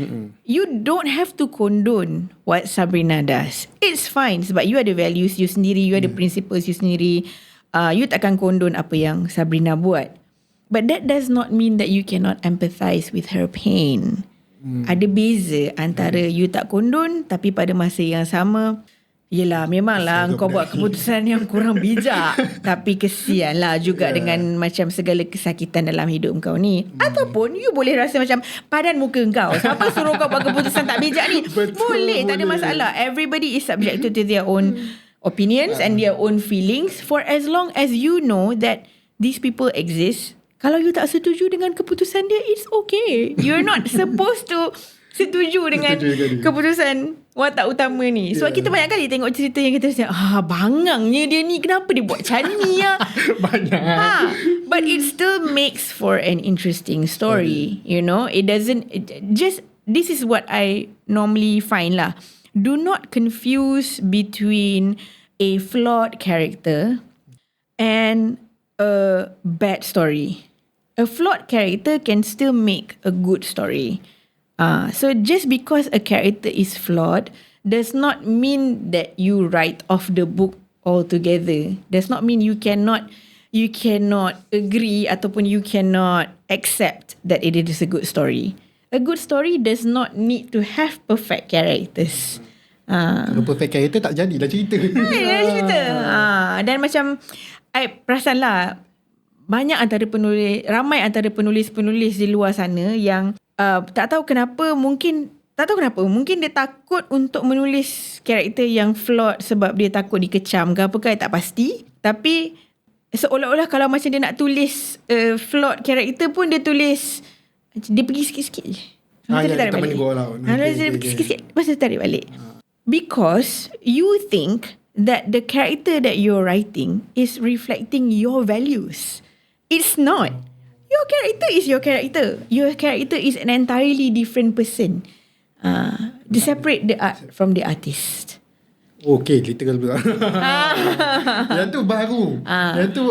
You don't have to condone what Sabrina does. It's fine sebab you ada values you sendiri, you ada principles you sendiri. You takkan condone apa yang Sabrina buat. But that does not mean that you cannot empathize with her pain. Ada beza antara you tak condone tapi pada masa yang sama, yelah memanglah kau buat keputusan yang kurang bijak tapi kesianlah juga dengan macam segala kesakitan dalam hidup kau ni. Ataupun you boleh rasa macam padan muka kau, siapa suruh kau buat keputusan tak bijak ni. Boleh, tak ada masalah. Everybody is subjected to their own opinions and their own feelings, for as long as you know that these people exist. Kalau you tak setuju dengan keputusan dia, it's okay. You're not supposed to setuju dengan keputusan watak utama ni. Sebab kita banyak kali tengok cerita yang kita rasa, bangangnya dia ni, kenapa dia buat macam ni ya? Banyak. But it still makes for an interesting story. You know, it doesn't just, this is what I normally find lah. Do not confuse between a flawed character and a bad story. A flawed character can still make a good story. So just because a character is flawed does not mean that you write off the book altogether. Does not mean you cannot agree ataupun you cannot accept that it is a good story. A good story does not need to have perfect characters. Kalau perfect character tak jadilah cerita. Dan macam I perasan lah, ramai antara penulis-penulis di luar sana yang tak tahu kenapa, mungkin dia takut untuk menulis karakter yang flawed sebab dia takut dikecam ke apa ke, tak pasti. Tapi seolah-olah kalau macam dia nak tulis flawed karakter pun dia tulis, dia pergi sikit-sikit je. Dia tarik balik. Dia pergi sikit-sikit, lepas tu tarik balik. Because you think that the character that you're writing is reflecting your values. It's not. Your character is your character. Your character is an entirely different person. Separate the art from the artist. Okay, literal pula. Yang tu baru. Yang tu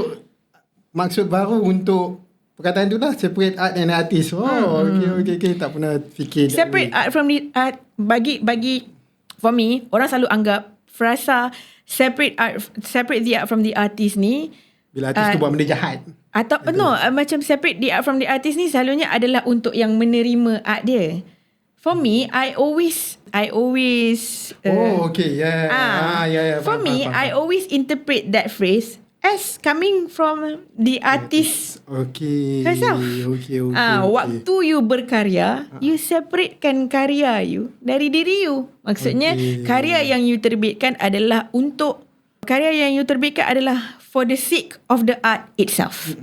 maksud baru untuk perkataan tu lah. Separate art and artist. Okay. Tak pernah fikir. Separate art from the art. Bagi for me, orang selalu anggap frasa separate the art from the artist ni, bila artis tu buat benda jahat. Atau macam separate the art from the artist ni selalunya adalah untuk yang menerima art dia. For me, I always For me, I always interpret that phrase as coming from the artist herself. Waktu you berkarya, you separatekan karya you dari diri you. Maksudnya karya yang you terbitkan adalah for the sake of the art itself.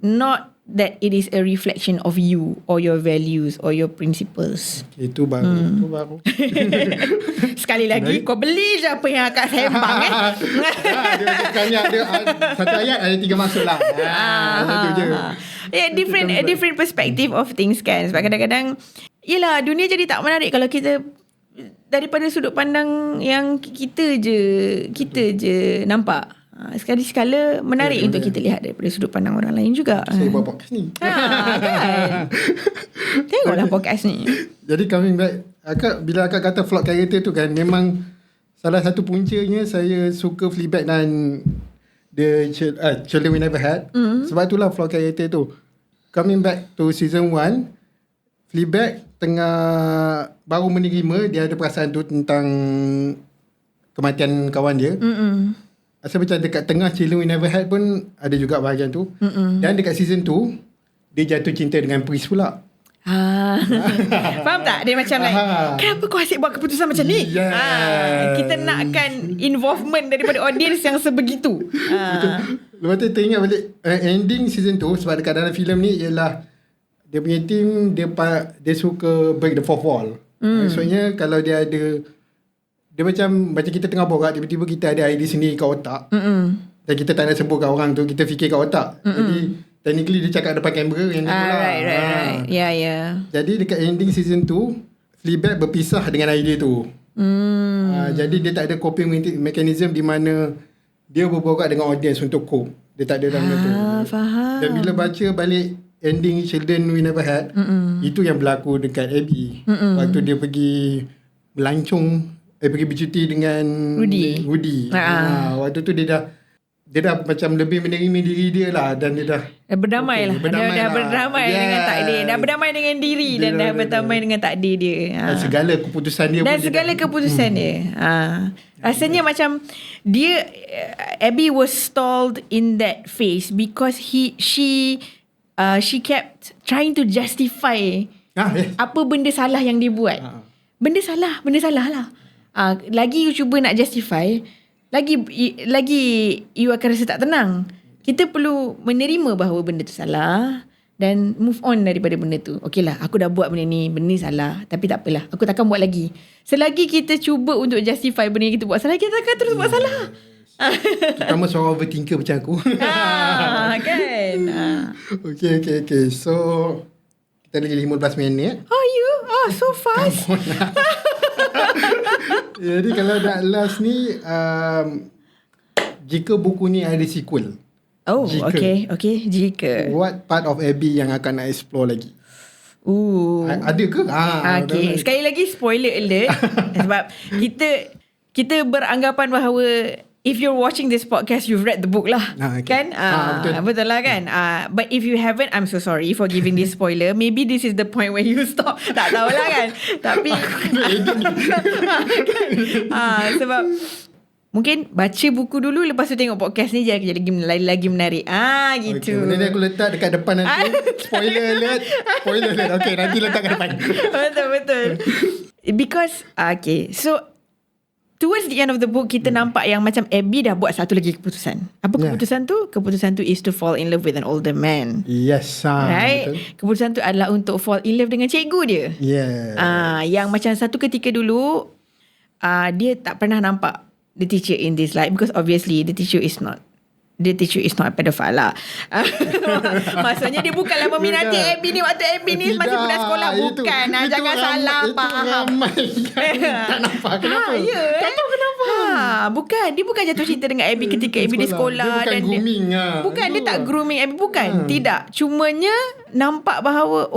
Not that it is a reflection of you or your values or your principles. Itu baru. Sekali lagi, kau beli je apa yang akak sembang Dia ada satu ayat ada 3 maksud lah. Satu je. Different perspective of things kan. Sebab kadang-kadang, yelah, dunia jadi tak menarik kalau kita daripada sudut pandang yang kita je nampak. Sekali-sekala menarik untuk kita lihat daripada sudut pandang orang lain juga. Saya buat podcast ni. Kan? Tengoklah podcast ni. Jadi coming back, bila akak kata flawed character tu kan, memang salah satu puncanya saya suka Fleabag dan The Children We Never Had. Sebab itulah flawed character tu. Coming back to season 1, Fleabag baru menerima dia ada perasaan tu tentang kematian kawan dia. Asal macam dekat tengah Children We Never Had pun ada juga bahagian tu. Dan dekat season 2 dia jatuh cinta dengan Pris pula. Faham tak? Dia macam like, kenapa kau asyik buat keputusan macam ni? Kita nakkan involvement daripada audience yang sebegitu. Betul. Lepas tu teringat balik ending season 2, sebab dekat dalam filem ni ialah dia punya team dia suka break the fourth wall. Maksudnya kalau dia ada, dia macam kita tengah borak, tiba-tiba kita ada idea sendiri kat otak. Dan kita tak nak sebut kat orang tu, kita fikir kat otak. Jadi technically dia cakap depan kamera yang tu lah. Right. Yeah. Jadi dekat ending season 2, Fleabag berpisah dengan idea tu. Jadi dia tak ada coping mechanism di mana dia berborak dengan audience untuk cope. Dia tak ada dalam tu. Faham. Dan bila baca balik ending Children We Never Had, itu yang berlaku dekat Abby. Waktu dia pergi melancong, pergi bercuti dengan Rudy. Waktu tu dia dah macam lebih menerima diri dia lah, dan dia dah berdamai lah. Dah berdamai dengan takdir. Dah berdamai dengan diri dan dah berdamai dengan takdir dia. Dan segala keputusan dia Rasanya macam dia, Abby was stalled in that phase because she kept trying to justify apa benda salah yang dia buat. Benda salah lah. Lagi you cuba nak justify, lagi you akan rasa tak tenang. Kita perlu menerima bahawa benda tu salah dan move on daripada benda tu. Okey lah, aku dah buat benda ni salah, tapi tak apalah, aku takkan buat lagi. Selagi kita cuba untuk justify benda yang kita buat salah, kita akan terus buat salah. Terutama seorang overthinker macam aku. Kan. Okay. So kita lagi 15 minit. So fast. Jadi kalau dah last ni, jika buku ni ada sequel, jika what part of Abby yang akan nak explore lagi? Ada ke? Okay. Sekali lagi spoiler alert. Sebab kita beranggapan bahawa if you're watching this podcast, you've read the book lah. Kan? Betul lah kan? But if you haven't, I'm so sorry for giving this spoiler. Maybe this is the point where you stop. Tak tahulah kan? Tapi sebab mungkin baca buku dulu, lepas tu tengok podcast ni jadi lagi menarik. Gitu. Benda ni aku letak dekat depan nanti. Spoiler alert. Okay, nanti letak kat depan. Betul. Because so towards the end of the book, kita nampak yang macam Abby dah buat satu lagi keputusan. Apa keputusan tu? Keputusan tu is to fall in love with an older man. Yes. Right? Betul. Keputusan tu adalah untuk fall in love dengan cikgu dia. Yang macam satu ketika dulu, dia tak pernah nampak the teacher in this light, because obviously the teacher is not a pedophile lah. Maksudnya dia bukanlah meminati Abby ni waktu Abby ni masih budak sekolah. Bukan. Jangan salah faham. Tak nampak kenapa. Tak tahu kenapa. Bukan. Dia bukan jatuh cinta dengan Abby ketika Abby di sekolah. Dia bukan grooming. Bukan. Dia tak grooming Abby. Bukan. Tidak. Cumanya nampak bahawa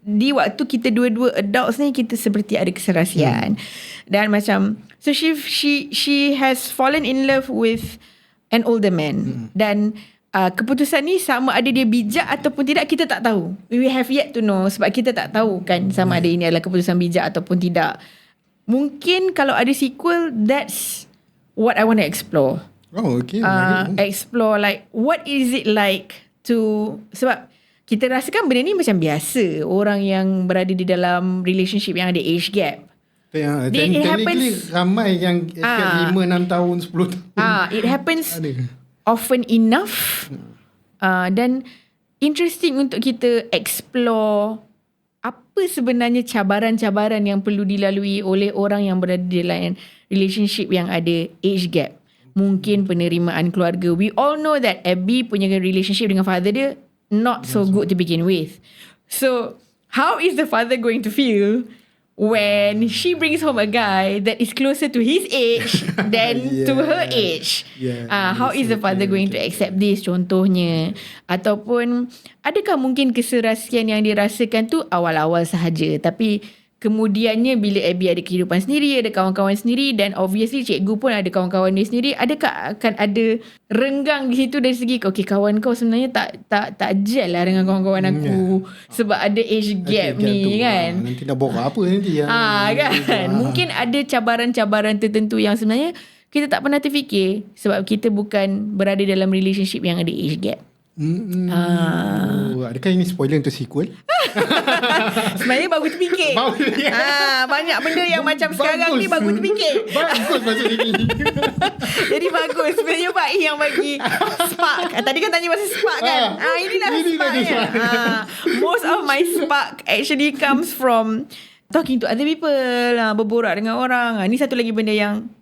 di waktu kita dua-dua adults ni, kita seperti ada keserasian. Dan macam, so she has fallen in love with an older man. Dan keputusan ni sama ada dia bijak ataupun tidak, kita tak tahu. We have yet to know, sebab kita tak tahu kan sama ada ini adalah keputusan bijak ataupun tidak. Mungkin kalau ada sequel, that's what I want to explore. Explore like what is it like to, sebab kita rasakan benda ni macam biasa, orang yang berada di dalam relationship yang ada age gap. It happens, ramai yang 5, 6 tahun, 10 tahun. It happens often enough. Dan interesting untuk kita explore apa sebenarnya cabaran-cabaran yang perlu dilalui oleh orang yang berada di dalam relationship yang ada age gap. Mungkin penerimaan keluarga. We all know that Abby punya relationship dengan father dia not so good to begin with. So how is the father going to feel when she brings home a guy that is closer to his age than to her age? How is the father going to accept this, contohnya? Ataupun adakah mungkin keserasian yang dirasakan tu awal-awal sahaja, tapi kemudiannya bila Abby ada kehidupan sendiri, ada kawan-kawan sendiri, dan obviously cikgu pun ada kawan-kawan dia sendiri, adakah akan ada renggang di situ dari segi kawan kau sebenarnya tak gel lah dengan kawan-kawan aku sebab ada age gap ni kan. Nanti nak borak apa nanti kan. Mungkin ada cabaran-cabaran tertentu yang sebenarnya kita tak pernah terfikir sebab kita bukan berada dalam relationship yang ada age gap. Adakah ini spoiler untuk sequel? Sebenarnya bagus terfikir. Banyak benda yang macam sekarang ni bagus terfikir. Bagus pasal ini. Jadi bagus. Sebenarnya Pak I yang bagi spark. Tadi kan tanya pasal spark kan. Inilah sparknya. Most of my spark actually comes from talking to other people, berborak dengan orang. Ni satu lagi benda yang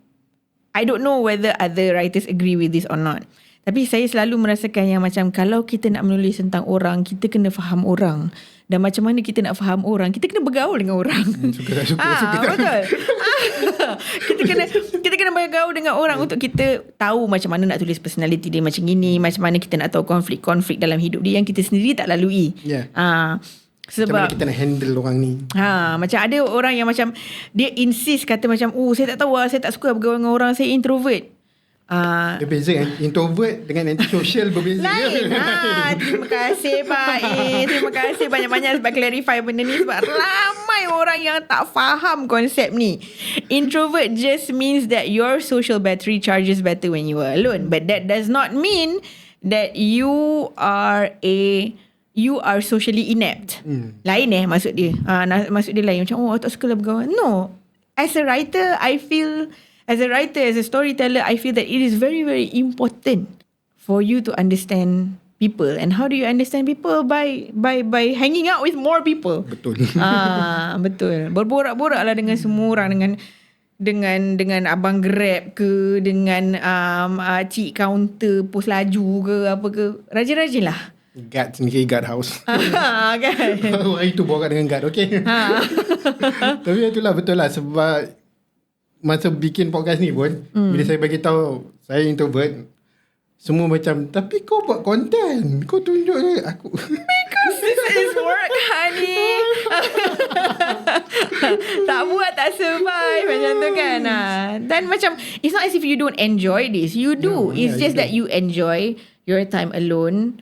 I don't know whether other writers agree with this or not. Tapi saya selalu merasakan yang macam kalau kita nak menulis tentang orang, kita kena faham orang. Dan macam mana kita nak faham orang, kita kena bergaul dengan orang. Suka. Betul. kita kena bergaul dengan orang untuk kita tahu macam mana nak tulis personality dia macam gini, macam mana kita nak tahu konflik-konflik dalam hidup dia yang kita sendiri tak lalui. Yeah. Sebab macam mana kita nak handle orang ni. Macam ada orang yang macam dia insist kata macam saya tak tahu saya tak suka bergaul dengan orang, saya introvert. Dia beza kan, introvert dengan antisocial berbeza. Lain. Terima kasih Pak A. Terima kasih banyak-banyak sebab clarify benda ni, sebab ramai orang yang tak faham konsep ni. Introvert just means that your social battery charges better when you are alone, but that does not mean that you are socially inept. Lain maksud dia. Maksud dia lain. Macam tak suka lah bergaul. No. As a writer, as a storyteller, I feel that it is very, very important for you to understand people. And how do you understand people? By hanging out with more people. Betul. Betul. Berborak-borak lah dengan semua orang, dengan abang Grab ke, dengan cik counter pos laju ke, apa ke. Rajin-rajin lah. Guard sendiri, guard house. Kan? Hari tu borak dengan guard, okay. Tapi itulah betul lah, sebab masa bikin podcast ni pun, bila saya bagi tahu saya introvert, semua macam, tapi kau buat konten, kau tunjuk je aku. Because this is work, honey. Tak buat tak survive macam tu kan. Dan macam it's not as if you don't enjoy this. You do. It's just that you enjoy your time alone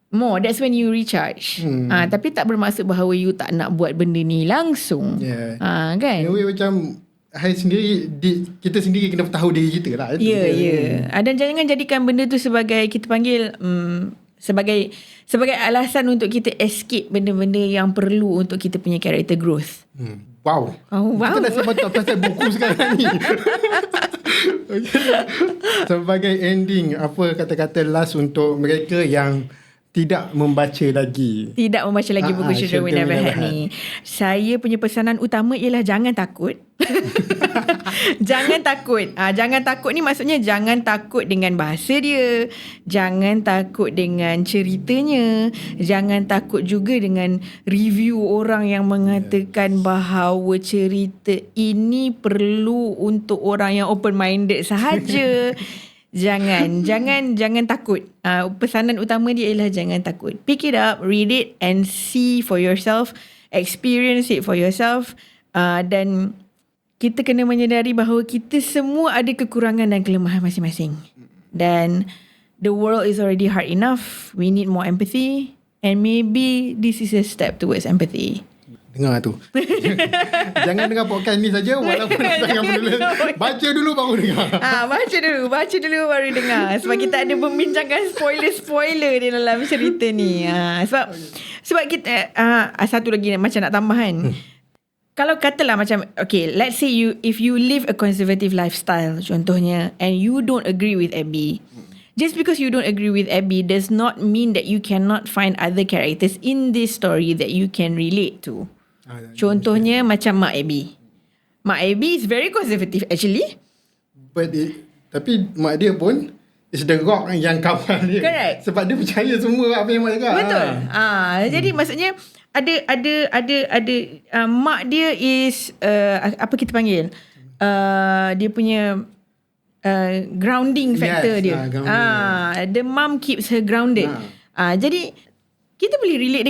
more. That's when you recharge. Tapi tak bermaksud bahawa you tak nak buat benda ni langsung. Kan? Macam kita sendiri kena tahu diri kita lah. Dan jangan jadikan benda tu sebagai kita panggil sebagai alasan untuk kita escape benda-benda yang perlu untuk kita punya character growth. Wow. Kita dah sebut pasal buku sekarang ni. Sebagai ending, apa kata-kata last untuk mereka yang tidak membaca lagi buku Children We Never Had ni. Saya punya pesanan utama ialah jangan takut. Jangan takut. Jangan takut ni maksudnya jangan takut dengan bahasa dia, jangan takut dengan ceritanya, jangan takut juga dengan review orang yang mengatakan bahawa cerita ini perlu untuk orang yang open minded sahaja. Jangan takut. Pesanan utama dia ialah jangan takut. Pick it up, read it and see for yourself, experience it for yourself. Dan kita kena menyedari bahawa kita semua ada kekurangan dan kelemahan masing-masing. Dan the world is already hard enough. We need more empathy, and maybe this is a step towards empathy. Dengar tu. Jangan dengar podcast ni saja walaupun tengah menulis. Baca dulu baru dengar. Baca dulu baru dengar. Sebab kita ada membincangan spoiler di dalam cerita ni. Sebab kita satu lagi macam nak tambah kan. Kalau katalah macam, okay, let's say if you live a conservative lifestyle contohnya, and you don't agree with Abby, just because you don't agree with Abby does not mean that you cannot find other characters in this story that you can relate to. Contohnya macam Mak Abby. Mak Abby is very conservative actually. Tapi mak dia pun is the rock yang kawal dia. Correct. Sebab dia percaya semua apa yang mak cakap. Betul. Jadi maksudnya ada mak dia is apa kita panggil? Dia punya grounding factor dia. The mom keeps her grounded. Jadi kita boleh relate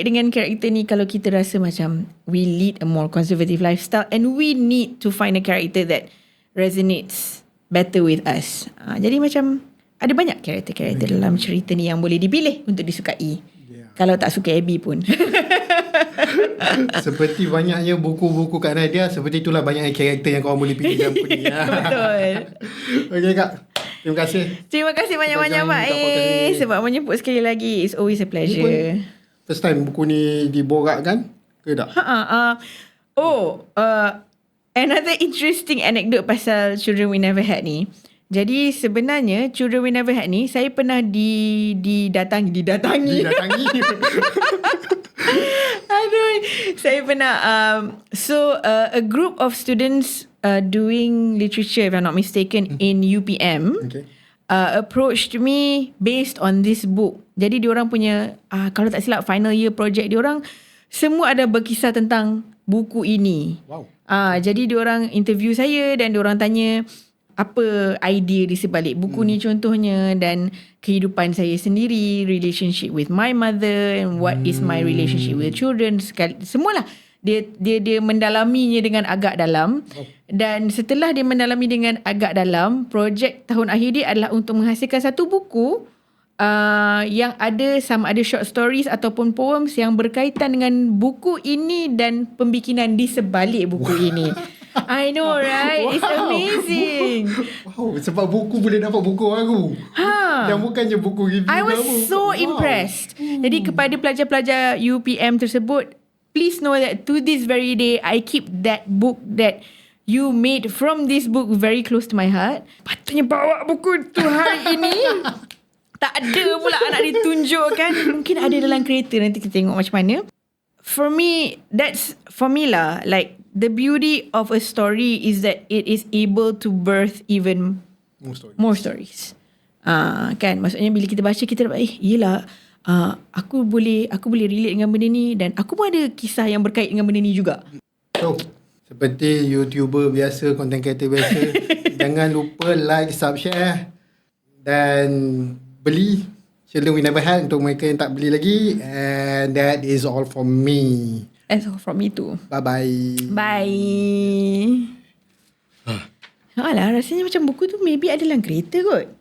dengan karakter ni kalau kita rasa macam we lead a more conservative lifestyle and we need to find a character that resonates better with us. Jadi macam ada banyak karakter-karakter dalam cerita ni yang boleh dipilih untuk disukai. Kalau tak suka Abby pun. Seperti banyaknya buku-buku Kak Nadia, seperti itulah banyaknya karakter yang korang boleh pilih dalam buku ni. Betul. Okay Kak, terima kasih. Terima kasih banyak-banyak Pak sebab menyebut sekali lagi. It's always a pleasure. first time buku ni diborakkan ke tak? Another interesting anecdote pasal Children We Never Had ni. Jadi sebenarnya Children We Never Had ni saya pernah didatangi. Aduh, saya pernah a group of students doing literature, if I'm not mistaken, in UPM. Okay. Approached me based on this book. Jadi diorang punya kalau tak silap final year project diorang semua ada berkisah tentang buku ini. Wow. Jadi diorang interview saya dan diorang tanya apa idea di sebalik buku ni contohnya, dan kehidupan saya sendiri, relationship with my mother, and what is my relationship with children, semualah. Dia mendalaminya dengan agak dalam. Dan setelah dia mendalami dengan agak dalam, projek tahun akhir dia adalah untuk menghasilkan satu buku yang ada sama ada short stories ataupun poems yang berkaitan dengan buku ini dan pembikinan di sebalik buku ini. I know, right? Wow. It's amazing. Wow, sebab buku boleh dapat buku baru. Dan bukannya buku review I was so impressed. Jadi kepada pelajar-pelajar UPM tersebut, please know that to this very day, I keep that book that you made from this book very close to my heart. Patutnya bawa buku tu hari ini. Tak ada pula nak ditunjukkan. Mungkin ada dalam kereta, nanti kita tengok macam mana. For me lah, like the beauty of a story is that it is able to birth even more stories. Kan, maksudnya bila kita baca kita dapat yelah, aku boleh relate dengan benda ni, dan aku pun ada kisah yang berkait dengan benda ni juga. So, seperti YouTuber biasa, content creator biasa, jangan lupa like, sub, share dan beli Children We Never Had untuk mereka yang tak beli lagi. And that is all from me. That's all from me too. Bye-bye. Bye. Alah, rasanya macam buku tu maybe ada dalam kereta kot.